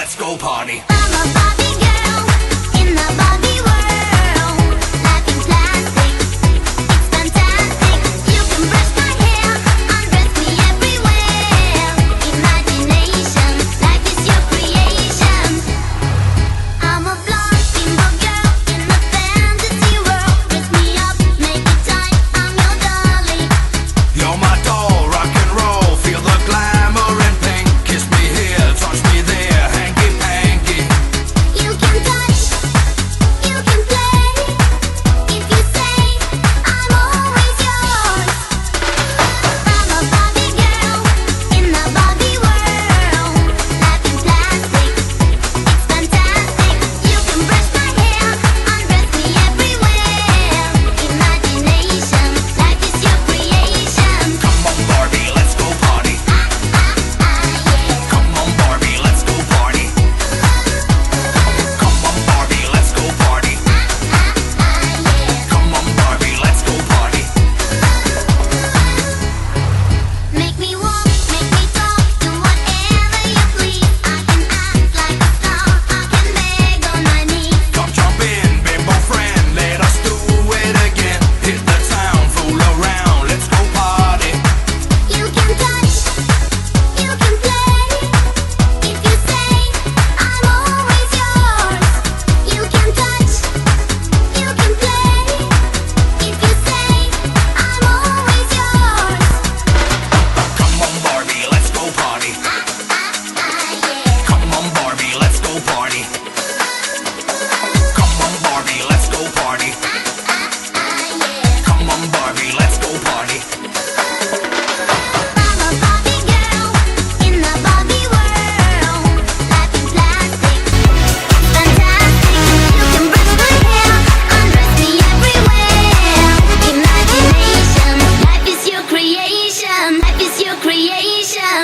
let's go party. I'm a Barbie girl in the Barbie world. Life in plastic, it's fantastic. You can brush my hair, undress me everywhere. Imagination, life is your creation. I'm a blonde bimbo girl in a fantasy world. Dress me up, make it tight, I'm your dolly. You're my doll, rock and roll, feel the glamour and pink. Kiss me here, touch me there, hanky panky. You can touch, you can play. If you say I'm always yours. I'm a Barbie girl in the Barbie world. Life in plastic, it's fantastic. You can brush my hair, undress me everywhere. Imagination, life is your creation. Come on Barbie, let's go party. Yeah. Come on Barbie, let's go party. Come on Barbie, let's go party. Come on Barbie, let's go party. Make me walk, make me talk, do whatever you please. I can act like a star, I can beg on my knees. Come jump in, bimbo friend, let us do it again. Hit the town, fool around, let's go party. You can touch, you can play. If you say I'm always yours. You can touch, you can play. If you say I'm always yours. Come on Barbie, let's go party. Yeah. Come on Barbie, let's go party. Come on Barbie, let's go party. Come on Barbie, let's go party. I'm a Barbie girl in the Barbie world. Life in plastic, it's fantastic. You can brush my hair, undress me everywhere. Imagination, life is your creation. Life is your creation.